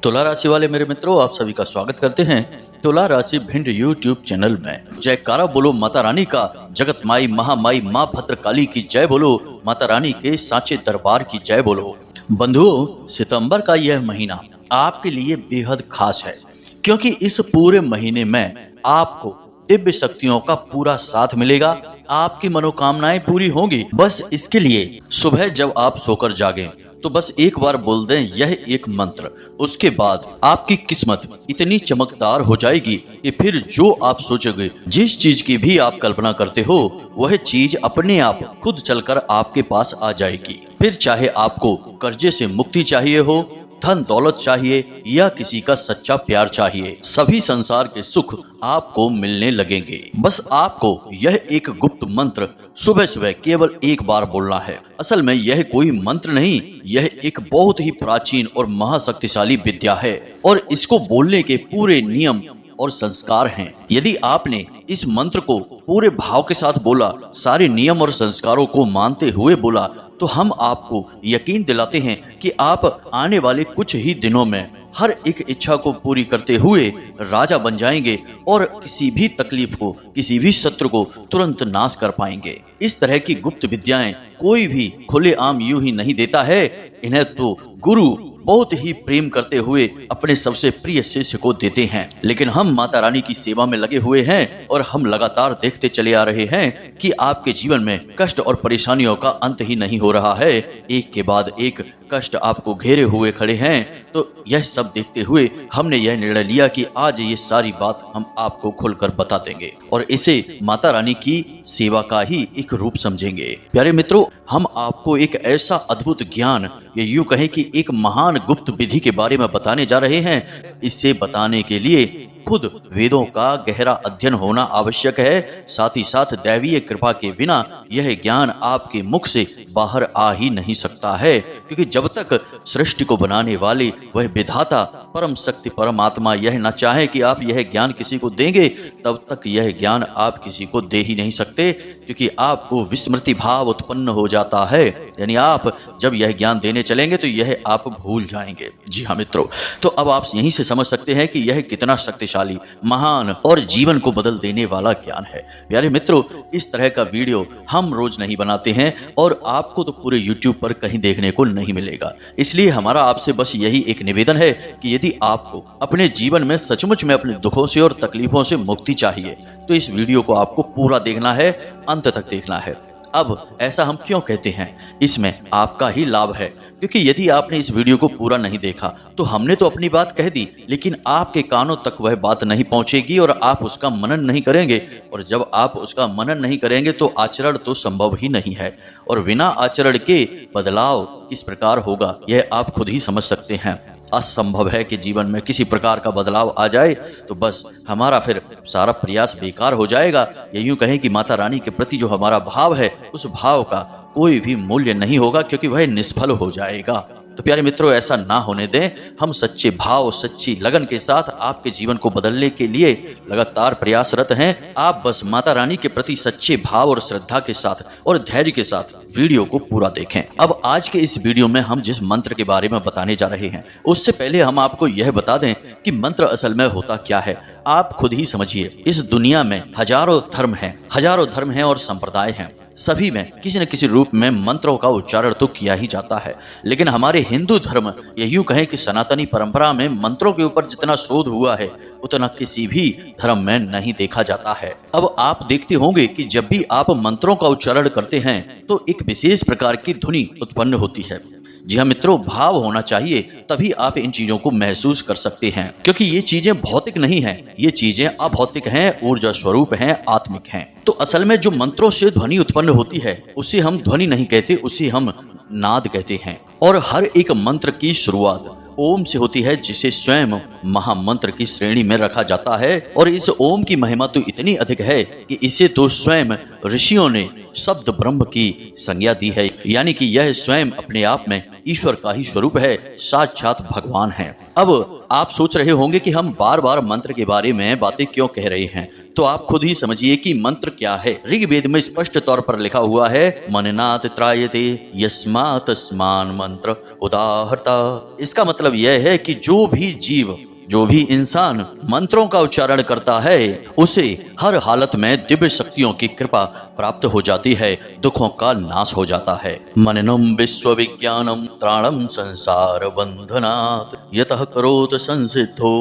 तुला राशि वाले मेरे मित्रों, आप सभी का स्वागत करते हैं तुला राशि भिंड यूट्यूब चैनल में। जयकारा बोलो माता रानी का, जगत माई महामाई माँ भद्रकाली की जय बोलो, माता रानी के सांचे दरबार की जय बोलो। बंधुओं, सितंबर का यह महीना आपके लिए बेहद खास है, क्योंकि इस पूरे महीने में आपको दिव्य शक्तियों का पूरा साथ मिलेगा। आपकी मनोकामनाएं पूरी होंगी। बस इसके लिए सुबह जब आप सोकर जागें तो बस एक बार बोल दें यह एक मंत्र। उसके बाद आपकी किस्मत इतनी चमकदार हो जाएगी कि फिर जो आप सोचोगे, जिस चीज की भी आप कल्पना करते हो, वह चीज अपने आप खुद चलकर आपके पास आ जाएगी। फिर चाहे आपको कर्जे से मुक्ति चाहिए हो, धन दौलत चाहिए या किसी का सच्चा प्यार चाहिए, सभी संसार के सुख आपको मिलने लगेंगे। बस आपको यह एक गुप्त मंत्र सुबह सुबह केवल एक बार बोलना है। असल में यह कोई मंत्र नहीं, यह एक बहुत ही प्राचीन और महाशक्तिशाली विद्या है और इसको बोलने के पूरे नियम और संस्कार हैं। यदि आपने इस मंत्र को पूरे भाव के साथ बोला, सारे नियम और संस्कारों को मानते हुए बोला, तो हम आपको यकीन दिलाते हैं कि आप आने वाले कुछ ही दिनों में हर एक इच्छा को पूरी करते हुए राजा बन जाएंगे और किसी भी तकलीफ को, किसी भी शत्रु को तुरंत नाश कर पाएंगे। इस तरह की गुप्त विद्याएं कोई भी खुलेआम यूं ही नहीं देता है। इन्हें तो गुरु बहुत ही प्रेम करते हुए अपने सबसे प्रिय शिष्य को देते हैं। लेकिन हम माता रानी की सेवा में लगे हुए हैं और हम लगातार देखते चले आ रहे हैं कि आपके जीवन में कष्ट और परेशानियों का अंत ही नहीं हो रहा है। एक के बाद एक कष्ट आपको घेरे हुए खड़े हैं। तो यह सब देखते हुए हमने यह निर्णय लिया कि आज ये सारी बात हम आपको खुलकर बता देंगे और इसे माता रानी की सेवा का ही एक रूप समझेंगे। प्यारे मित्रों, हम आपको एक ऐसा अद्भुत ज्ञान, या यूं कहें कि एक महान गुप्त विधि के बारे में बताने जा रहे हैं। इसे बताने के लिए खुद वेदों का गहरा अध्ययन होना आवश्यक है। साथ ही साथ दैवीय कृपा के बिना यह ज्ञान आपके मुख से बाहर आ ही नहीं सकता है, क्योंकि जब तक सृष्टि को बनाने वाले वह विधाता परम शक्ति परमात्मा यह न चाहे कि आप यह ज्ञान किसी को देंगे, तब तक यह ज्ञान आप किसी को दे ही नहीं सकते, क्योंकि आपको विस्मृति भाव उत्पन्न हो जाता है। यानी आप जब यह ज्ञान देने चलेंगे तो यह आप भूल जाएंगे। जी हाँ मित्रों, तो अब आप यहीं से समझ सकते हैं कि यह कितना शक्तिशाली, महान और जीवन को बदल देने वाला ज्ञान है। प्यारे मित्रों, इस तरह का वीडियो हम रोज नहीं बनाते हैं और आपको तो पूरे YouTube पर कहीं देखने को नहीं मिलेगा। इसलिए हमारा आपसे बस यही एक निवेदन है कि यदि आपको अपने जीवन में सचमुच में अपने दुखों से और तकलीफों से मुक्ति चाहिए, तो इस वीडियो को आपको पूरा देखना है, अंत तक देखना है। अब ऐसा हम क्यों कहते हैं? इसमें आपका ही लाभ है, क्योंकि यदि आपने इस वीडियो को पूरा नहीं देखा तो हमने तो अपनी बात कह दी, लेकिन आपके कानों तक वह बात नहीं पहुंचेगी और आप उसका मनन नहीं करेंगे। और जब आप उसका मनन नहीं करेंगे तो आचरण तो संभव ही नहीं है, और बिना आचरण के बदलाव किस प्रकार होगा यह आप खुद ही समझ सकते हैं। असंभव है कि जीवन में किसी प्रकार का बदलाव आ जाए, तो बस हमारा फिर सारा प्रयास बेकार हो जाएगा। या यूं कहें कि माता रानी के प्रति जो हमारा भाव है, उस भाव का कोई भी मूल्य नहीं होगा, क्योंकि वह निष्फल हो जाएगा। तो प्यारे मित्रों, ऐसा ना होने दें। हम सच्चे भाव, सच्ची लगन के साथ आपके जीवन को बदलने के लिए लगातार प्रयासरत हैं। आप बस माता रानी के प्रति सच्चे भाव और श्रद्धा के साथ और धैर्य के साथ वीडियो को पूरा देखें। अब आज के इस वीडियो में हम जिस मंत्र के बारे में बताने जा रहे हैं, उससे पहले हम आपको यह बता दें कि मंत्र असल में होता क्या है। आप खुद ही समझिए। इस दुनिया में हजारों धर्म हैं और संप्रदाय हैं। सभी में किसी न किसी रूप में मंत्रों का उच्चारण तो किया ही जाता है, लेकिन हमारे हिंदू धर्म, या यूं कहें कि सनातनी परंपरा में मंत्रों के ऊपर जितना शोध हुआ है, उतना किसी भी धर्म में नहीं देखा जाता है। अब आप देखते होंगे कि जब भी आप मंत्रों का उच्चारण करते हैं तो एक विशेष प्रकार की ध्वनि उत्पन्न होती है। जी हाँ मित्रों, भाव होना चाहिए, तभी आप इन चीजों को महसूस कर सकते हैं, क्योंकि ये चीजें भौतिक नहीं हैं, ये चीजें अभौतिक हैं, ऊर्जा स्वरूप हैं, आत्मिक हैं। तो असल में जो मंत्रों से ध्वनि उत्पन्न होती है, उसे हम ध्वनि नहीं कहते, उसे हम नाद कहते हैं। और हर एक मंत्र की शुरुआत ओम से होती है, जिसे स्वयं महामंत्र की श्रेणी में रखा जाता है। और इस ओम की महिमा तो इतनी अधिक है कि इसे तो स्वयं ऋषियों ने शब्द ब्रह्म की संज्ञा दी है, यानी कि यह स्वयं अपने आप में ईश्वर का ही स्वरूप है, साक्षात भगवान है। अब आप सोच रहे होंगे कि हम बार बार मंत्र के बारे में बातें क्यों कह रहे हैं, तो आप खुद ही समझिए कि मंत्र क्या है। ऋग्वेद में स्पष्ट तौर पर लिखा हुआ है, मननात् त्रायते यस्मात् स्मान मंत्र उदाहरता। इसका मतलब यह है कि जो भी जीव, जो भी इंसान मंत्रों का उच्चारण करता है, उसे हर हालत में दिव्य शक्तियों की कृपा प्राप्त हो जाती है, दुखों का नाश हो जाता है। मननम विश्व विज्ञानम त्राणम संसार बंधनात् यतः करोत संसिद्धो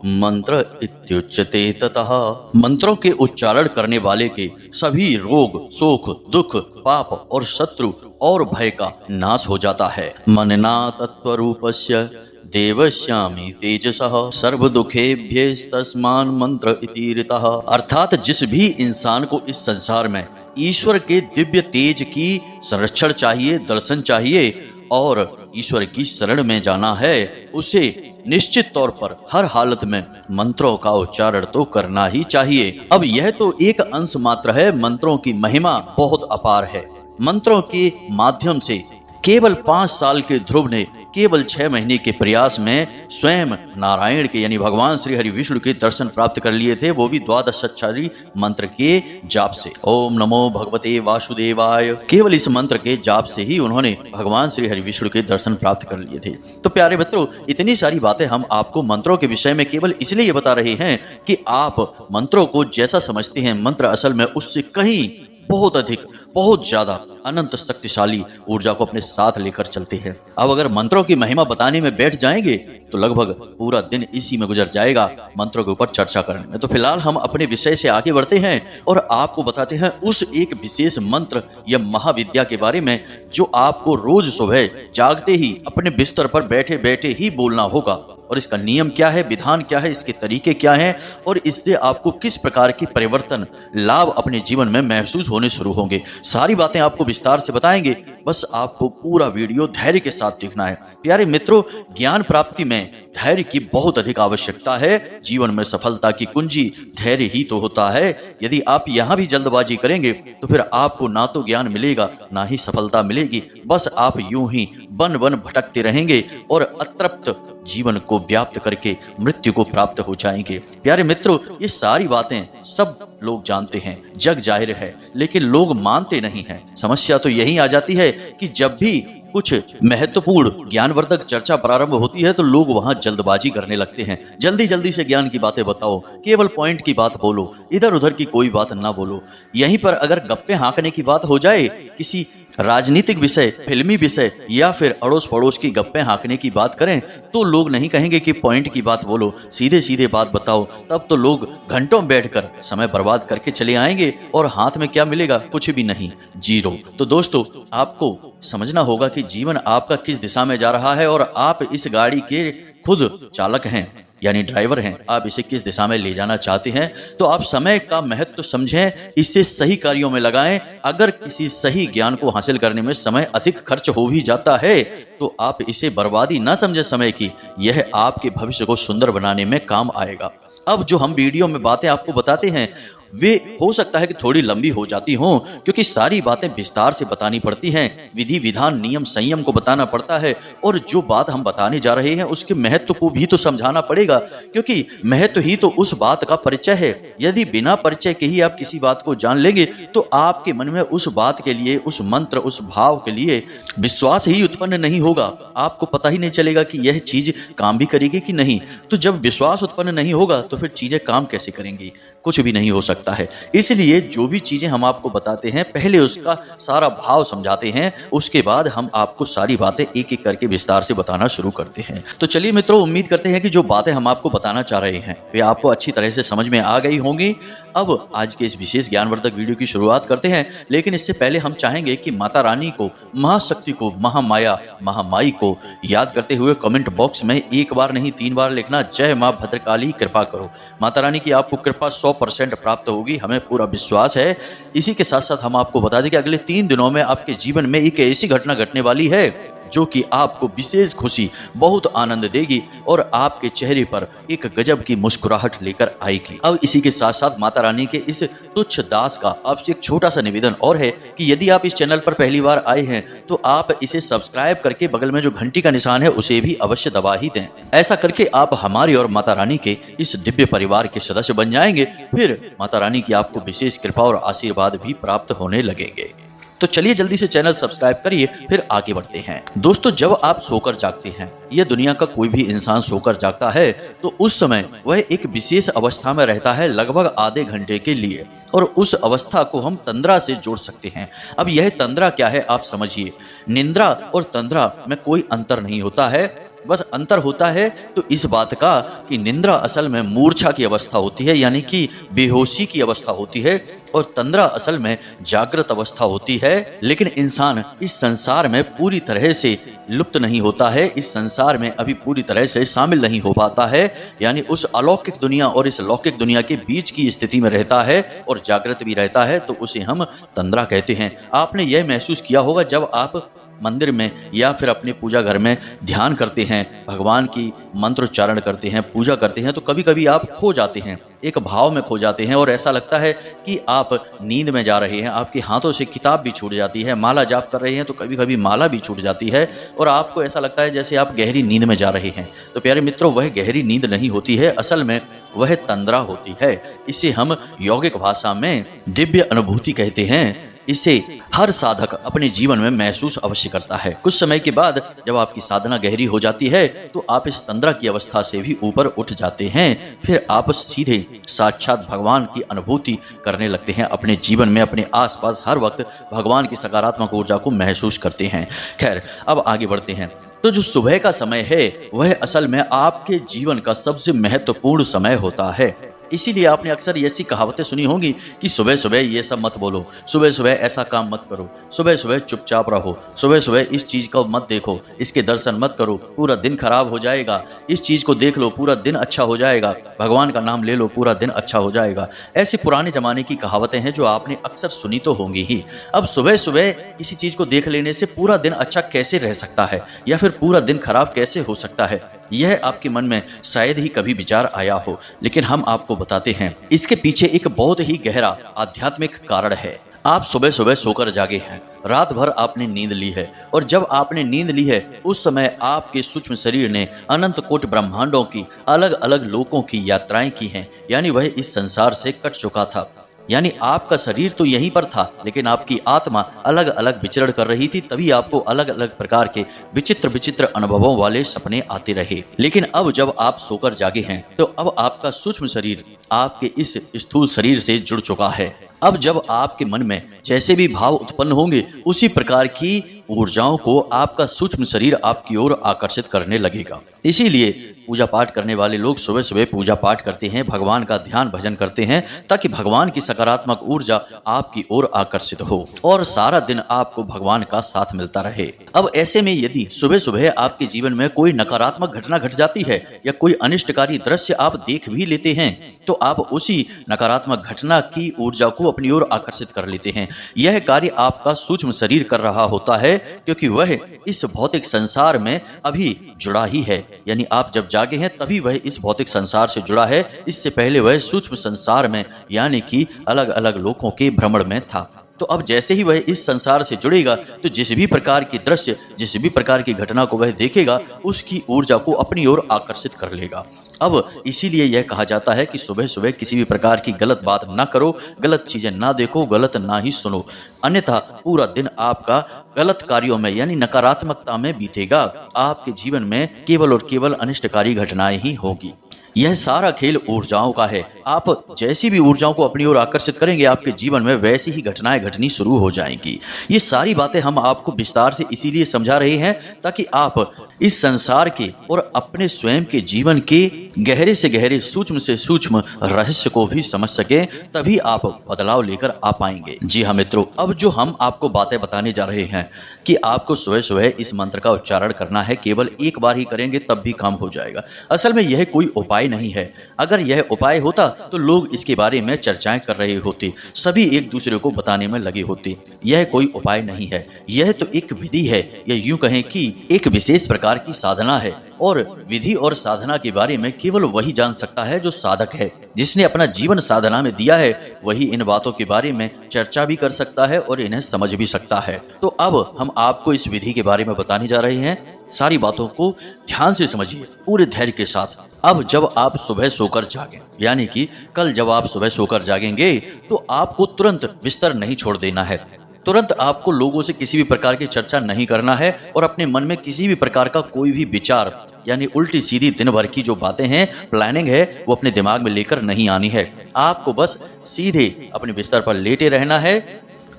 मंत्र इत्युच्यते ततः। मंत्रों के उच्चारण करने वाले के सभी रोग, शोक, दुख, पाप और शत्रु और भय का नाश हो जाता है। मनना तत्वरूपस्य देवश्यामी तेजसः सर्व दुखेभ्यस्तस्मान् मंत्र इति ऋतः। अर्थात जिस भी इंसान को इस संसार में ईश्वर के दिव्य तेज की संरक्षण चाहिए, दर्शन चाहिए और ईश्वर की शरण में जाना है, उसे निश्चित तौर पर हर हालत में मंत्रों का उच्चारण तो करना ही चाहिए। अब यह तो एक अंश मात्र है, मंत्रों की महिमा बहुत अपार है। मंत्रों के माध्यम से केवल 5 साल के ध्रुव ने केवल 6 महीने के प्रयास में स्वयं नारायण के यानी भगवान श्री हरि विष्णु के दर्शन प्राप्त कर लिए थे, वो भी द्वादशाक्षरी मंत्र के जाप से। ओम नमो भगवते वासुदेवाय, केवल इस मंत्र के जाप से ही उन्होंने भगवान श्री हरि विष्णु के दर्शन प्राप्त कर लिए थे। तो प्यारे मित्रों, इतनी सारी बातें हम आपको मंत्रों के विषय में केवल इसलिए बता रहे हैं कि आप मंत्रों को जैसा समझते हैं, मंत्र असल में उससे कहीं बहुत अधिक, बहुत ज्यादा अनंत शक्तिशाली ऊर्जा को अपने साथ लेकर चलते हैं। अब अगर मंत्रों की महिमा बताने में बैठ जाएंगे तो लगभग पूरा दिन इसी में गुजर जाएगा मंत्रों के ऊपर चर्चा करने में। तो फिलहाल हम अपने विषय से आगे बढ़ते हैं और आपको बताते हैं उस एक विशेष मंत्र या महाविद्या के बारे में जो आपको रोज सुबह जागते ही अपने बिस्तर पर बैठे बैठे ही बोलना होगा। और इसका नियम क्या है, विधान क्या है, इसके तरीके क्या हैं और इससे आपको किस प्रकार की परिवर्तन, लाभ अपने जीवन में महसूस होने शुरू होंगे, सारी बातें आपको विस्तार से बताएंगे। बस आपको पूरा वीडियो धैर्य के साथ देखना है। प्यारे मित्रों, ज्ञान प्राप्ति में धैर्य की बहुत अधिक आवश्यकता है। जीवन में सफलता की कुंजी धैर्य ही तो होता है। यदि आप यहाँ भी जल्दबाजी करेंगे तो फिर आपको ना तो ज्ञान मिलेगा ना ही सफलता मिलेगी। बस आप यूं ही बन बन भटकते रहेंगे और अतृप्त जीवन को व्याप्त करके मृत्यु को प्राप्त हो जाएंगे। प्यारे मित्रों, ये सारी बातें सब लोग जानते हैं, जग जाहिर है, लेकिन लोग मानते नहीं हैं। समस्या तो यही आ जाती है कि जब भी कुछ महत्वपूर्ण ज्ञानवर्धक चर्चा प्रारंभ होती है तो लोग वहां जल्दबाजी करने लगते हैं। जल्दी जल्दी से ज्ञान की बातें बताओ, केवल पॉइंट की बात बोलो, इधर उधर की कोई बात ना बोलो। यहीं पर अगर गप्पे हाँकने की बात हो जाए, किसी राजनीतिक विषय, फिल्मी विषय या फिर अड़ोस पड़ोस की गप्पे हाँकने की बात करें तो लोग नहीं कहेंगे कि पॉइंट की बात बोलो, सीधे सीधे बात बताओ। तब तो लोग घंटों बैठकर समय बर्बाद करके चले आएंगे और हाथ में क्या मिलेगा, कुछ भी नहीं, जीरो। तो दोस्तों, आपको समझना होगा कि जीवन आपका किस दिशा में जा रहा है और आप इस गाड़ी के खुद चालक हैं, यानी ड्राइवर हैं। आप इसे किस दिशा में ले जाना चाहते हैं, तो आप समय का महत्व समझें, इसे सही कार्यों में लगाएं। अगर किसी सही ज्ञान को हासिल करने में समय अधिक खर्च हो भी जाता है तो आप इसे बर्बादी ना समझें समय की, यह आपके भविष्य को सुंदर बनाने में काम आएगा। अब जो हम वीडियो में बातें आपको बताते हैं वे हो सकता है कि थोड़ी लंबी हो जाती हों, क्योंकि सारी बातें विस्तार से बतानी पड़ती हैं, विधि विधान नियम संयम को बताना पड़ता है और जो बात हम बताने जा रहे हैं उसके महत्व को भी तो समझाना पड़ेगा, क्योंकि महत्व ही तो उस बात का परिचय है। यदि बिना परिचय के ही आप किसी बात को जान लेंगे तो आपके मन में उस बात के लिए, उस मंत्र, उस भाव के लिए विश्वास ही उत्पन्न नहीं होगा। आपको पता ही नहीं चलेगा कि यह चीज काम भी करेगी कि नहीं। तो जब विश्वास उत्पन्न नहीं होगा तो फिर चीजें काम कैसे करेंगी, कुछ भी नहीं हो सकता है। इसलिए जो भी चीजें हम आपको बताते हैं पहले उसका सारा भाव समझाते हैं, उसके बाद हम आपको सारी बातें एक एक करके विस्तार से बताना शुरू करते हैं। तो चलिए मित्रों, उम्मीद करते हैं कि जो बातें हम आपको बताना चाह रहे हैं वे आपको अच्छी तरह से समझ में आ गई होंगी। अब आज के इस विशेष ज्ञानवर्धक वीडियो की शुरुआत करते हैं, लेकिन इससे पहले हम चाहेंगे कि माता रानी को, महाशक्ति को, महामाया, महामाई को याद करते हुए कमेंट बॉक्स में एक बार नहीं 3 बार लिखना, जय मां भद्रकाली कृपा करो। माता रानी की आपको कृपा 100% प्राप्त होगी, हमें पूरा विश्वास है। इसी के साथ साथ हम आपको बता दें कि अगले 3 दिनों में आपके जीवन में एक ऐसी घटना घटने वाली है जो कि आपको विशेष खुशी, बहुत आनंद देगी और आपके चेहरे पर एक गजब की मुस्कुराहट लेकर आएगी। अब इसी के साथ साथ माता रानी के इस तुच्छ दास का आपसे एक छोटा सा निवेदन और है कि यदि आप इस चैनल पर पहली बार आए हैं तो आप इसे सब्सक्राइब करके बगल में जो घंटी का निशान है उसे भी अवश्य दबा ही दें। ऐसा करके आप हमारी और माता रानी के इस दिव्य परिवार के सदस्य बन जाएंगे। फिर माता रानी की आपको विशेष कृपा और आशीर्वाद भी प्राप्त होने लगेंगे। तो चलिए जल्दी से चैनल सब्सक्राइब करिए, फिर आगे बढ़ते हैं। दोस्तों, जब आप सोकर जागते हैं, यह दुनिया का कोई भी इंसान सोकर जागता है तो उस समय वह एक विशेष अवस्था में रहता है, लगभग आधे घंटे के लिए, और उस अवस्था को हम तंद्रा से जोड़ सकते हैं। अब यह तंद्रा क्या है आप समझिए। निंद्रा और तंद्रा में कोई अंतर नहीं होता है, बस अंतर होता है तो इस बात का कि निंद्रा असल में मूर्छा की अवस्था होती है, यानी कि बेहोशी की अवस्था होती है, और तंद्रा असल में जागृत अवस्था होती है। लेकिन इंसान इस संसार में पूरी तरह से लुप्त नहीं होता है, इस संसार में अभी पूरी तरह से शामिल नहीं हो पाता है, यानी उस अलौकिक दुनिया और इस लौकिक दुनिया के बीच की स्थिति में रहता है और जागृत भी रहता है, तो उसे हम तंद्रा कहते हैं। आपने यह महसूस किया होगा जब आप मंदिर में या फिर अपने पूजा घर में ध्यान करते हैं, भगवान की मंत्रोच्चारण करते हैं, पूजा करते हैं, तो कभी कभी आप खो जाते हैं, एक भाव में खो जाते हैं और ऐसा लगता है कि आप नींद में जा रहे हैं। आपके हाथों से किताब भी छूट जाती है, माला जाप कर रहे हैं तो कभी कभी माला भी छूट जाती है और आपको ऐसा लगता है जैसे आप गहरी नींद में जा रहे हैं। तो प्यारे मित्रों, वह गहरी नींद नहीं होती है, असल में वह तंद्रा होती है। इसे हम यौगिक भाषा में दिव्य अनुभूति कहते हैं। इसे हर साधक अपने जीवन में महसूस अवश्य करता है। कुछ समय के बाद जब आपकी साधना गहरी हो जाती है तो आप इस तंद्रा की अवस्था से भी ऊपर उठ जाते हैं। फिर आप सीधे साक्षात भगवान की अनुभूति करने लगते हैं। अपने जीवन में अपने आसपास हर वक्त भगवान की सकारात्मक ऊर्जा को महसूस करते हैं। खैर, अब आगे बढ़ते हैं। तो जो सुबह का समय है वह असल में आपके जीवन का सबसे महत्वपूर्ण समय होता है। इसीलिए आपने अक्सर ऐसी कहावतें सुनी होंगी कि सुबह सुबह ये सब मत बोलो, सुबह सुबह ऐसा काम मत करो, सुबह सुबह चुपचाप रहो, सुबह सुबह इस चीज़ को मत देखो, इसके दर्शन मत करो, पूरा दिन खराब हो जाएगा, इस चीज़ को देख लो पूरा दिन अच्छा हो जाएगा, भगवान का नाम ले लो पूरा दिन अच्छा हो जाएगा। ऐसी पुराने ज़माने की कहावतें हैं जो आपने अक्सर सुनी तो होंगी ही। अब सुबह सुबह किसी चीज़ को देख लेने से पूरा दिन अच्छा कैसे रह सकता है या फिर पूरा दिन खराब कैसे हो सकता है, यह आपके मन में शायद ही कभी विचार आया हो, लेकिन हम आपको बताते हैं इसके पीछे एक बहुत ही गहरा आध्यात्मिक कारण है। आप सुबह सुबह सोकर जागे हैं, रात भर आपने नींद ली है और जब आपने नींद ली है उस समय आपके सूक्ष्म शरीर ने अनंत कोटि ब्रह्मांडों की अलग अलग लोकों की यात्राएं की हैं, यानी वह इस संसार से कट चुका था। यानी आपका शरीर तो यहीं पर था लेकिन आपकी आत्मा अलग अलग विचरण कर रही थी, तभी आपको अलग अलग प्रकार के विचित्र विचित्र अनुभवों वाले सपने आते रहे। लेकिन अब जब आप सोकर जागे हैं तो अब आपका सूक्ष्म शरीर आपके इस स्थूल शरीर से जुड़ चुका है। अब जब आपके मन में जैसे भी भाव उत्पन्न होंगे उसी प्रकार की ऊर्जाओं को आपका सूक्ष्म शरीर आपकी ओर आकर्षित करने लगेगा। इसीलिए पूजा पाठ करने वाले लोग सुबह सुबह पूजा पाठ करते हैं, भगवान का ध्यान भजन करते हैं ताकि भगवान की सकारात्मक ऊर्जा आपकी ओर आकर्षित हो और सारा दिन आपको भगवान का साथ मिलता रहे। अब ऐसे में यदि सुबह सुबह आपके जीवन में कोई नकारात्मक घटना घट जाती है या कोई अनिष्टकारी दृश्य आप देख भी लेते हैं तो आप उसी नकारात्मक घटना की ऊर्जा को अपनी ओर आकर्षित कर लेते हैं। यह कार्य आपका सूक्ष्म शरीर कर रहा होता है क्योंकि वह इस भौतिक संसार में अभी जुड़ा ही है। यानी आप जब जागे हैं तभी वह इस भौतिक संसार से जुड़ा है, इससे पहले वह सूक्ष्म संसार में यानी कि अलग अलग लोकों के भ्रमण में था। तो अब जैसे ही वह इस संसार से जुड़ेगा तो जिस भी प्रकार की दृश्य, जिस भी प्रकार की घटना को वह देखेगा उसकी ऊर्जा को अपनी ओर आकर्षित कर लेगा। अब इसीलिए यह कहा जाता है कि सुबह सुबह किसी भी प्रकार की गलत बात ना करो, गलत चीजें ना देखो, गलत ना ही सुनो, अन्यथा पूरा दिन आपका गलत कार्यों में यानी नकारात्मकता में बीतेगा। आपके जीवन में केवल और केवल अनिष्टकारी घटनाएं ही होगी। यह सारा खेल ऊर्जाओं का है। आप जैसी भी ऊर्जाओं को अपनी ओर आकर्षित करेंगे आपके जीवन में वैसी ही घटनाएं घटनी शुरू हो जाएंगी। ये सारी बातें हम आपको विस्तार से इसीलिए समझा रहे हैं ताकि आप इस संसार के और अपने स्वयं के जीवन के गहरे से गहरे, सूक्ष्म से सूक्ष्म रहस्य को भी समझ सकें, तभी आप बदलाव लेकर आ पाएंगे। जी हाँ मित्रों, अब जो हम आपको बातें बताने जा रहे हैं कि आपको सुबह सुबह इस मंत्र का उच्चारण करना है, केवल एक बार ही करेंगे तब भी काम हो जाएगा। असल में यह कोई उपाय नहीं है। अगर यह उपाय होता तो लोग इसके बारे में चर्चाएं कर रहे होते, सभी एक दूसरे को बताने में लगे होते। यह कोई उपाय नहीं है, यह तो एक विधि है, या यूं कहें कि एक विशेष प्रकार की साधना है। और विधि और साधना के बारे में केवल वही जान सकता है जो साधक है। जिसने अपना जीवन साधना में दिया है वही इन बातों के बारे में चर्चा भी कर सकता है और इन्हें समझ भी सकता है। तो अब हम आपको इस विधि के बारे में बताने जा रहे हैं। सारी बातों को ध्यान से समझिए, पूरे धैर्य के साथ। अब जब आप सुबह सोकर जागें, यानी कि कल जब आप सुबह सोकर जागेंगे, तो आपको तुरंत बिस्तर नहीं छोड़ देना है। तुरंत आपको लोगों से किसी भी प्रकार की चर्चा नहीं करना है और अपने मन में किसी भी प्रकार का कोई भी विचार, यानी उल्टी सीधी दिन भर की जो बातें हैं, प्लानिंग है, वो अपने दिमाग में लेकर नहीं आनी है। आपको बस सीधे अपने बिस्तर पर लेटे रहना है।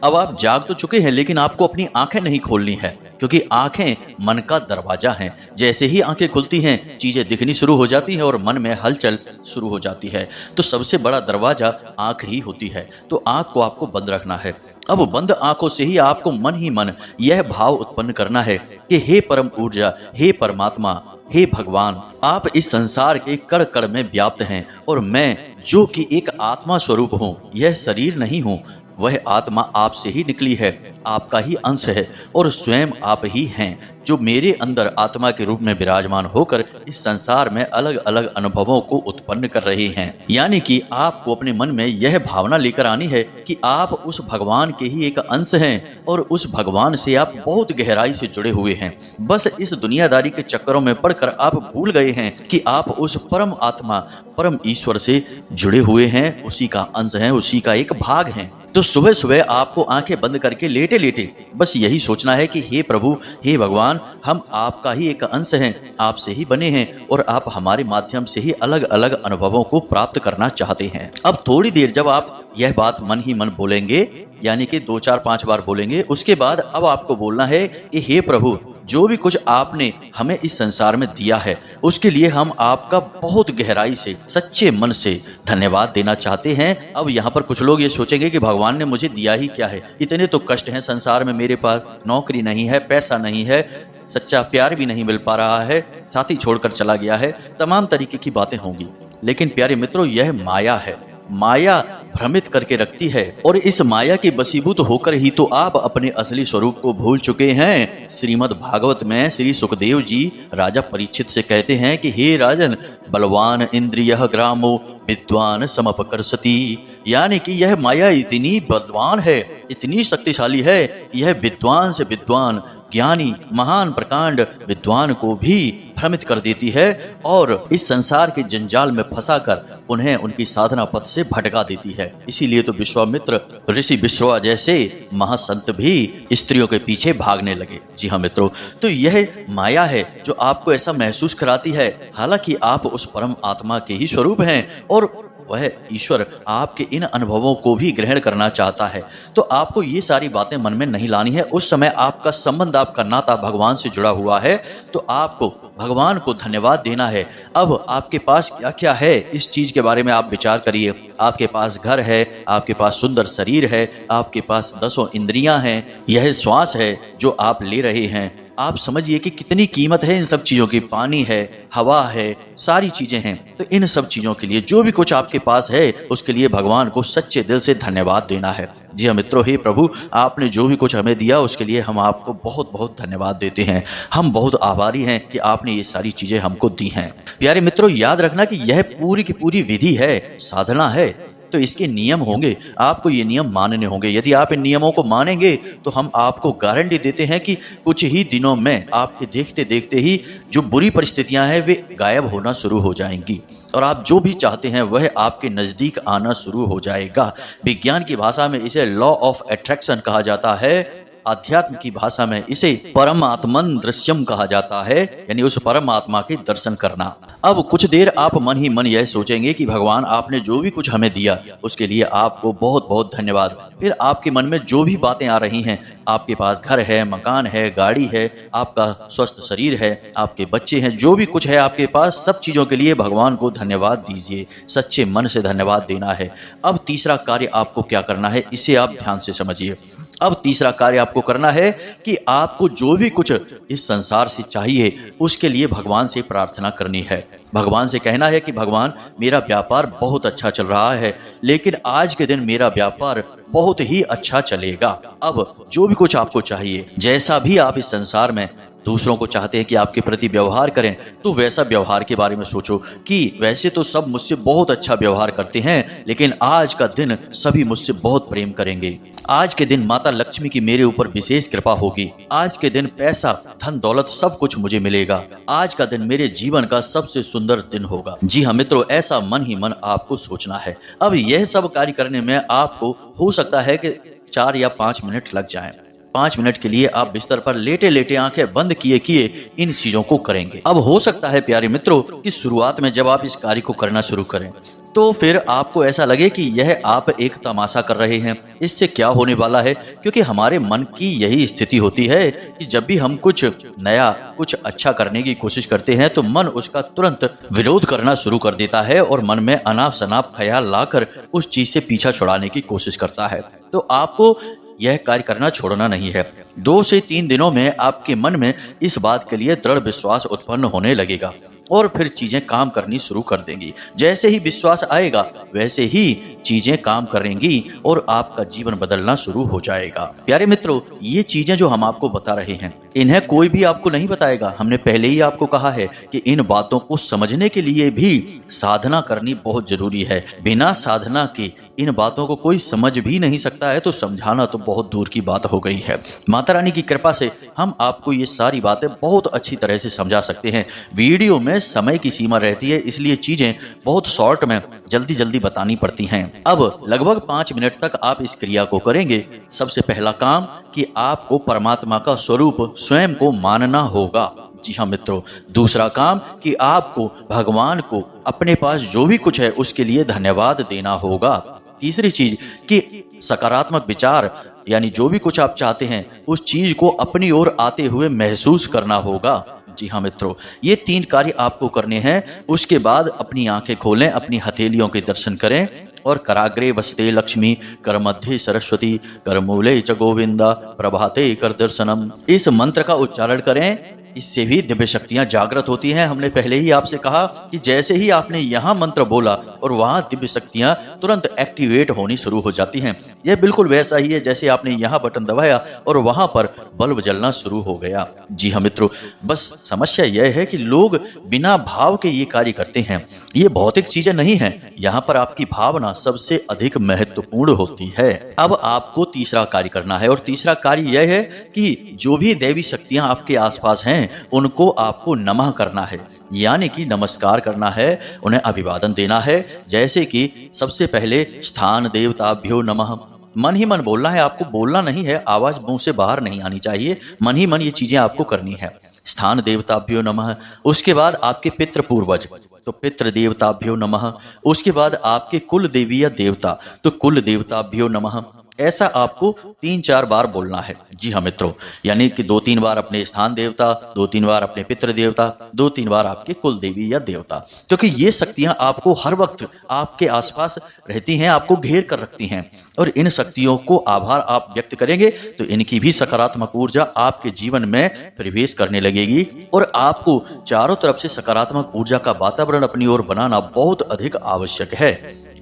अब आप जाग तो चुके हैं, लेकिन आपको अपनी आंखें नहीं खोलनी है, क्योंकि आंखें मन का दरवाजा हैं। जैसे ही आंखें खुलती हैं, चीजें दिखनी शुरू हो जाती हैं और मन में हलचल शुरू हो जाती है। तो सबसे बड़ा दरवाजा आंख ही होती है, तो आंख को आपको बंद रखना है। अब बंद आंखों से ही आपको मन ही मन यह भाव उत्पन्न करना है कि हे परम ऊर्जा, हे परमात्मा, हे भगवान, आप इस संसार के कण कण में व्याप्त हैं और मैं जो कि एक आत्मा स्वरूप हूँ, यह शरीर नहीं हूँ, वह आत्मा आपसे ही निकली है, आपका ही अंश है और स्वयं आप ही हैं, जो मेरे अंदर आत्मा के रूप में विराजमान होकर इस संसार में अलग अलग अनुभवों को उत्पन्न कर रहे हैं। यानी कि आपको अपने मन में यह भावना लेकर आनी है कि आप उस भगवान के ही एक अंश हैं और उस भगवान से आप बहुत गहराई से जुड़े हुए हैं। बस इस दुनियादारी के चक्करों में पड़कर आप भूल गए हैं कि आप उस परम आत्मा, परम ईश्वर से जुड़े हुए हैं, उसी का अंश हैं, उसी का एक भाग हैं। तो सुबह सुबह आपको आंखें बंद करके लेटे लेटे बस यही सोचना है कि हे प्रभु, हे भगवान, हम आपका ही एक अंश हैं, आपसे ही बने हैं और आप हमारे माध्यम से ही अलग अलग अनुभवों को प्राप्त करना चाहते हैं। अब थोड़ी देर जब आप यह बात मन ही मन बोलेंगे, यानी कि 2 4 5 बार बोलेंगे, उसके बाद अब आपको बोलना है कि हे प्रभु, जो भी कुछ आपने हमें इस संसार में दिया है, उसके लिए हम आपका बहुत गहराई से, सच्चे मन से धन्यवाद देना चाहते हैं। अब यहाँ पर कुछ लोग ये सोचेंगे कि भगवान ने मुझे दिया ही क्या है, इतने तो कष्ट हैं संसार में, मेरे पास नौकरी नहीं है, पैसा नहीं है, सच्चा प्यार भी नहीं मिल पा रहा है, साथी छोड़कर चला गया है, तमाम तरीके की बातें होंगी। लेकिन प्यारे मित्रों, यह माया है। माया भ्रमित करके रखती है और इस माया के वशीभूत होकर ही तो आप अपने असली स्वरूप को भूल चुके हैं। श्रीमद् भागवत में श्री सुखदेव जी राजा परीक्षित से कहते हैं कि हे राजन, बलवान इंद्रियः ग्रामो विद्वान समपकर्षति, यानी कि यह माया इतनी बलवान है, इतनी शक्तिशाली है कि यह विद्वान से विद्वान, ज्ञानी, महान प्रकांड विद्वान को भी भ्रमित कर देती है और इस संसार के जंजाल में फंसाकर उन्हें उनकी साधना पथ से भटका देती है। इसीलिए तो विश्वामित्र, ऋषि विश्वा जैसे महासंत भी स्त्रियों के पीछे भागने लगे। जी हाँ मित्रों, तो यह माया है जो आपको ऐसा महसूस कराती है, हालांकि आप उस परम आत्मा के ही स्वरूप हैं और वह ईश्वर आपके इन अनुभवों को भी ग्रहण करना चाहता है। तो आपको ये सारी बातें मन में नहीं लानी है। उस समय आपका संबंध, आपका नाता भगवान से जुड़ा हुआ है, तो आपको भगवान को धन्यवाद देना है। अब आपके पास क्या क्या है, इस चीज के बारे में आप विचार करिए। आपके पास घर है, आपके पास सुंदर शरीर है, आपके पास 10 इंद्रियां हैं, यह श्वास है जो आप ले रहे हैं। आप समझिए कि कितनी कीमत है इन सब चीज़ों की। पानी है, हवा है, सारी चीज़ें हैं। तो इन सब चीज़ों के लिए, जो भी कुछ आपके पास है, उसके लिए भगवान को सच्चे दिल से धन्यवाद देना है। जी हाँ मित्रों, हे प्रभु, आपने जो भी कुछ हमें दिया उसके लिए हम आपको बहुत बहुत धन्यवाद देते हैं। हम बहुत आभारी हैं कि आपने ये सारी चीज़ें हमको दी हैं। प्यारे मित्रों, याद रखना कि यह पूरी की पूरी विधि है, साधना है, तो इसके नियम होंगे, आपको ये नियम मानने होंगे। यदि आप इन नियमों को मानेंगे तो हम आपको गारंटी देते हैं कि कुछ ही दिनों में आपके देखते देखते ही जो बुरी परिस्थितियां हैं वे गायब होना शुरू हो जाएंगी और आप जो भी चाहते हैं वह आपके नज़दीक आना शुरू हो जाएगा। विज्ञान की भाषा में इसे लॉ ऑफ अट्रैक्शन कहा जाता है, आध्यात्म की भाषा में इसे परमात्मन दृश्यम कहा जाता है, यानी उस परमात्मा के दर्शन करना। अब कुछ देर आप मन ही मन यह सोचेंगे कि भगवान, आपने जो भी कुछ हमें दिया उसके लिए आपको बहुत बहुत धन्यवाद। फिर आपके मन में जो भी बातें आ रही हैं, आपके पास घर है, मकान है, गाड़ी है, आपका स्वस्थ शरीर है, आपके बच्चे हैं, जो भी कुछ है आपके पास, सब चीज़ों के लिए भगवान को धन्यवाद दीजिए, सच्चे मन से धन्यवाद देना है। अब तीसरा कार्य आपको क्या करना है, इसे आप ध्यान से समझिए। अब तीसरा कार्य आपको करना है कि आपको जो भी कुछ इस संसार से चाहिए उसके लिए भगवान से प्रार्थना करनी है। भगवान से कहना है कि भगवान, मेरा व्यापार बहुत अच्छा चल रहा है, लेकिन आज के दिन मेरा व्यापार बहुत ही अच्छा चलेगा। अब जो भी कुछ आपको चाहिए, जैसा भी आप इस संसार में दूसरों को चाहते हैं कि आपके प्रति व्यवहार करें, तो वैसा व्यवहार के बारे में सोचो कि वैसे तो सब मुझसे बहुत अच्छा व्यवहार करते हैं, लेकिन आज का दिन सभी मुझसे बहुत प्रेम करेंगे। आज के दिन माता लक्ष्मी की मेरे ऊपर विशेष कृपा होगी। आज के दिन पैसा, धन दौलत सब कुछ मुझे मिलेगा। आज का दिन मेरे जीवन का सबसे सुंदर दिन होगा। जी हाँ मित्रों, ऐसा मन ही मन आपको सोचना है। अब यह सब कार्य करने में आपको हो सकता है कि 4 या 5 मिनट लग जाएं। 5 मिनट के लिए आप बिस्तर पर लेटे लेटे आंखें बंद किए किए इन चीजों को करेंगे। अब हो सकता है प्यारे मित्रों कि शुरुआत में जब आप इस कार्य को करना शुरू करें तो फिर आपको ऐसा लगे कि यह आप एक तमाशा कर रहे हैं, इससे क्या होने वाला है। क्योंकि हमारे मन की यही स्थिति होती है कि जब भी हम कुछ नया, कुछ अच्छा करने की कोशिश करते हैं तो मन उसका तुरंत विरोध करना शुरू कर देता है और मन में अनाप शनाप ख्याल लाकर उस चीज से पीछा छुड़ाने की कोशिश करता है। तो आपको यह कार्य करना छोड़ना नहीं है। 2 से 3 दिनों में आपके मन में इस बात के लिए दृढ़ विश्वास उत्पन्न होने लगेगा और फिर चीजें काम करनी शुरू कर देंगी। जैसे ही विश्वास आएगा वैसे ही चीजें काम करेंगी और आपका जीवन बदलना शुरू हो जाएगा। प्यारे मित्रों, ये चीजें जो हम आपको बता रहे हैं, इन्हें कोई भी आपको नहीं बताएगा। हमने पहले ही आपको कहा है कि इन बातों को समझने के लिए भी साधना करनी बहुत जरूरी है। बिना साधना के इन बातों को कोई समझ भी नहीं सकता है, तो समझाना तो बहुत दूर की बात हो गई है। माता रानी की कृपा से हम आपको ये सारी बातें बहुत अच्छी तरह से समझा सकते हैं। वीडियो में समय की सीमा रहती है, इसलिए चीजें बहुत शॉर्ट में जल्दी जल्दी बतानी पड़ती हैं। अब लगभग 5 मिनट तक आप इस क्रिया को करेंगे। सबसे पहला काम कि आपको परमात्मा का स्वरूप स्वयं को मानना होगा। जी हाँ मित्रों, दूसरा काम कि आपको भगवान को अपने पास जो भी कुछ है उसके लिए धन्यवाद देना होगा। तीसरी चीज कि सकारात्मक विचार, यानी जो भी कुछ आप चाहते हैं उस चीज को अपनी ओर आते हुए महसूस करना होगा। जी हाँ मित्रों, ये 3 कार्य आपको करने हैं। उसके बाद अपनी आंखें खोलें, अपनी हथेलियों के दर्शन करें और कराग्रे वसते लक्ष्मी, कर मध्य सरस्वती, कर मूले च गोविंदा, प्रभाते कर दर्शनम, इस मंत्र का उच्चारण करें। इससे भी दिव्य शक्तियां जागृत होती हैं। हमने पहले ही आपसे कहा कि जैसे ही आपने यहाँ मंत्र बोला और वहां दिव्य शक्तियां तुरंत एक्टिवेट होनी शुरू हो जाती हैं। यह बिल्कुल वैसा ही है जैसे आपने यहाँ बटन दबाया और वहां पर बल्ब जलना शुरू हो गया। जी हाँ मित्रों, बस समस्या यह है कि लोग बिना भाव के ये कार्य करते हैं। ये भौतिक चीजें नहीं है, यहाँ पर आपकी भावना सबसे अधिक महत्वपूर्ण होती है। अब आपको तीसरा कार्य करना है और तीसरा कार्य यह है कि जो भी दैवी शक्तियां आपके आसपास हैं उनको आपको नमः करना है, यानी कि नमस्कार करना है, उन्हें अभिवादन देना है। जैसे कि सबसे पहले स्थान देवताभ्यो नमः, मन ही मन बोलना है, आपको बोलना नहीं है, आवाज मुंह से बाहर नहीं आनी चाहिए, मन ही मन ये चीजें आपको करनी है। स्थान देवताभ्यो नमः। उसके बाद आपके पितृ पूर्वज, तो पितृ देवताभ्यो नमः। उसके बाद आपके कुल देवी या देवता, तो कुल देवताभ्यो नमः। ऐसा आपको 3-4 बार बोलना है। जी हाँ मित्रों, यानी कि 2-3 बार अपने स्थान देवता, 2-3 बार अपने पितृ देवता, 2-3 बार आपके कुल देवी या देवता, क्योंकि ये शक्तियां आपको हर वक्त आपके आसपास रहती हैं, आपको घेर कर रखती हैं। और इन शक्तियों को आभार आप व्यक्त करेंगे तो इनकी भी सकारात्मक ऊर्जा आपके जीवन में प्रवेश करने लगेगी और आपको चारों तरफ से सकारात्मक ऊर्जा का वातावरण अपनी ओर बनाना बहुत अधिक आवश्यक है।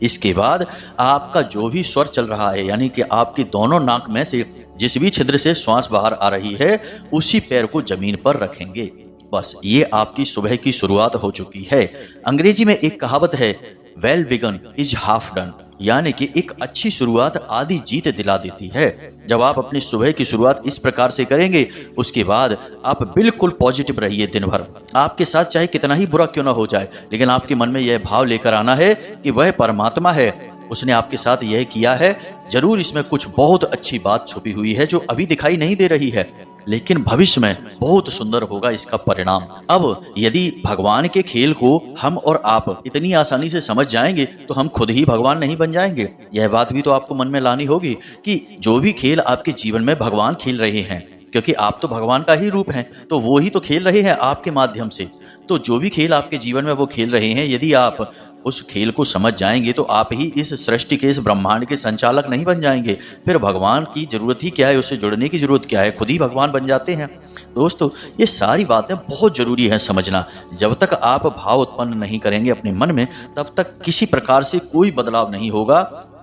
इसके बाद आपका जो भी स्वर चल रहा है, यानी कि आपकी दोनों नाक में से जिस भी छिद्र से श्वास बाहर आ रही है उसी पैर को जमीन पर रखेंगे। बस ये आपकी सुबह की शुरुआत हो चुकी है। अंग्रेजी में एक कहावत है, well begun is half done, यानी कि एक अच्छी शुरुआत आधी जीत दिला देती है। जब आप अपनी सुबह की शुरुआत इस प्रकार से करेंगे उसके बाद आप बिल्कुल पॉजिटिव रहिए दिन भर। आपके साथ चाहे कितना ही बुरा क्यों ना हो जाए, लेकिन आपके मन में यह भाव लेकर आना है कि वह परमात्मा है, उसने आपके साथ यह किया है, जरूर इसमें कुछ बहुत अच्छी बात छुपी हुई है जो अभी दिखाई नहीं दे रही है, लेकिन भविष्य में बहुत सुंदर होगा इसका परिणाम। अब यदि भगवान के खेल को हम और आप इतनी आसानी से समझ जाएंगे तो हम खुद ही भगवान नहीं बन जाएंगे। यह बात भी तो आपको मन में लानी होगी कि जो भी खेल आपके जीवन में भगवान खेल रहे हैं, क्योंकि आप तो भगवान का ही रूप हैं, तो वो ही तो खेल रहे हैं आपके माध्यम से। तो जो भी खेल आपके जीवन में वो खेल रहे हैं, यदि आप उस खेल को समझ जाएंगे तो आप ही इस सृष्टि के, इस ब्रह्मांड के संचालक नहीं बन जाएंगे। फिर भगवान की जरूरत ही क्या है, उससे जुड़ने की जरूरत क्या है, खुद ही भगवान बन जाते हैं। दोस्तों, ये सारी बातें बहुत जरूरी है समझना। जब तक आप भाव उत्पन्न नहीं करेंगे अपने मन में, तब तक किसी प्रकार से कोई बदलाव नहीं होगा।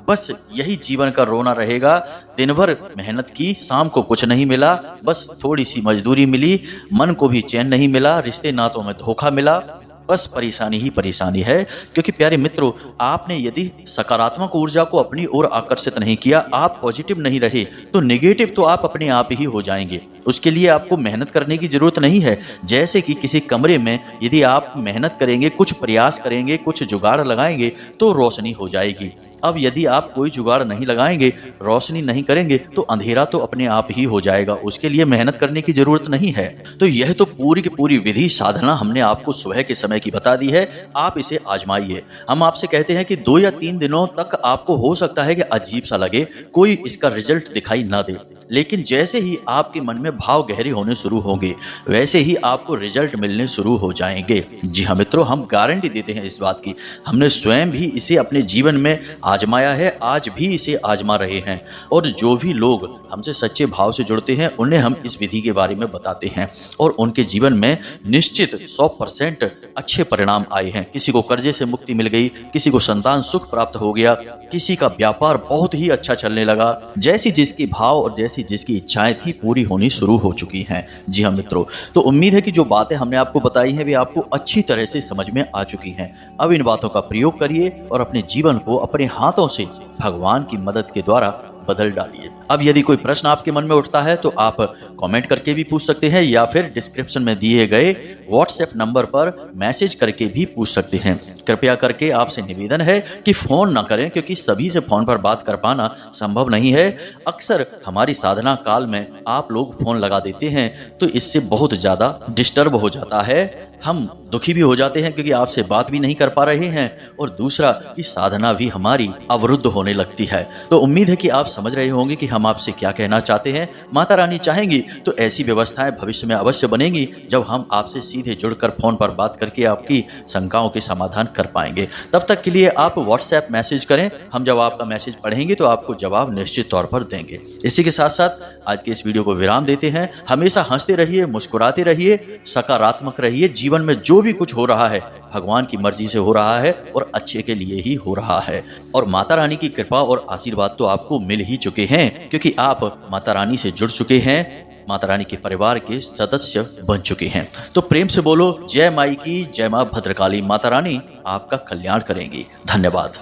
बस यही जीवन का रोना रहेगा। दिन भर मेहनत की, शाम को कुछ नहीं मिला, बस थोड़ी सी मजदूरी मिली, मन को भी चैन नहीं मिला, रिश्ते नातों में धोखा मिला, बस परेशानी ही परेशानी है। क्योंकि प्यारे मित्रों, आपने यदि सकारात्मक ऊर्जा को अपनी ओर आकर्षित नहीं किया, आप पॉजिटिव नहीं रहे, तो नेगेटिव तो आप अपने आप ही हो जाएंगे। उसके लिए आपको मेहनत करने की जरूरत नहीं है। जैसे कि किसी कमरे में यदि आप मेहनत करेंगे, कुछ प्रयास करेंगे, कुछ जुगाड़ लगाएंगे तो रोशनी हो जाएगी। अब यदि आप कोई जुगाड़ नहीं लगाएंगे, रोशनी नहीं करेंगे, तो अंधेरा तो अपने आप ही हो जाएगा। उसके लिए मेहनत करने की जरूरत नहीं है। तो यह तो पूरी की पूरी विधि साधना हमने आपको सुबह के समय की बता दी है। आप इसे आजमाइए। हम आपसे कहते हैं कि 2 या 3 दिनों तक आपको हो सकता है कि अजीब सा लगे, कोई इसका रिजल्ट दिखाई ना दे, लेकिन जैसे ही आपके मन में भाव गहरे होने शुरू होंगे, वैसे ही आपको रिजल्ट मिलने शुरू हो जाएंगे। जी हाँ मित्रों, हम गारंटी देते हैं इस बात की। हमने स्वयं भी इसे अपने जीवन में आजमाया है, आज भी इसे आजमा रहे हैं। और जो भी लोग हमसे सच्चे भाव से जुड़ते हैं, उन्हें हम इस विधि के बारे में बताते हैं और उनके जीवन में निश्चित 100% अच्छे परिणाम आए हैं। किसी को कर्जे से मुक्ति मिल गई, किसी को संतान सुख प्राप्त हो गया, किसी का व्यापार बहुत ही अच्छा चलने लगा। जैसी जिसकी भाव और जैसी जिसकी इच्छाएं थी, पूरी होनी शुरू हो चुकी हैं। जी हाँ मित्रों, तो उम्मीद है कि जो बातें हमने आपको बताई हैं वे आपको अच्छी तरह से समझ में आ चुकी हैं। अब इन बातों का प्रयोग करिए और अपने जीवन को अपने हाथों से भगवान की मदद के द्वारा बदल डालिए। अब यदि कोई प्रश्न आपके मन में उठता है तो आप कमेंट करके भी पूछ सकते हैं, या फिर डिस्क्रिप्शन में दिए गए व्हाट्सएप नंबर पर मैसेज करके भी पूछ सकते हैं। कृपया करके आपसे निवेदन है कि फोन ना करें, क्योंकि सभी से फोन पर बात कर पाना संभव नहीं है। अक्सर हमारी साधना काल में आप लोग फोन लगा देते हैं, तो इससे बहुत ज्यादा डिस्टर्ब हो जाता है। हम दुखी भी हो जाते हैं क्योंकि आपसे बात भी नहीं कर पा रहे हैं, और दूसरा कि साधना भी हमारी अवरुद्ध होने लगती है। तो उम्मीद है कि आप समझ रहे होंगे कि हम आपसे क्या कहना चाहते हैं। माता रानी चाहेंगी तो ऐसी व्यवस्थाएं भविष्य में अवश्य बनेंगी, जब हम आपसे सीधे जुड़कर फोन पर बात करके आपकी शंकाओं के समाधान कर पाएंगे। तब तक के लिए आप व्हाट्सएप मैसेज करें, हम जब आपका मैसेज पढ़ेंगे तो आपको जवाब निश्चित तौर पर देंगे। इसी के साथ साथ आज के इस वीडियो को विराम देते हैं। हमेशा हंसते रहिए, मुस्कुराते रहिए, सकारात्मक रहिए। जीवन में जो भी कुछ हो रहा है भगवान की मर्जी से हो रहा है और अच्छे के लिए ही हो रहा है। और माता रानी की कृपा और आशीर्वाद तो आपको मिल ही चुके हैं, क्योंकि आप माता रानी से जुड़ चुके हैं, माता रानी के परिवार के सदस्य बन चुके हैं। तो प्रेम से बोलो जय माई की, जय मां भद्रकाली। माता रानी आपका कल्याण करेंगी। धन्यवाद।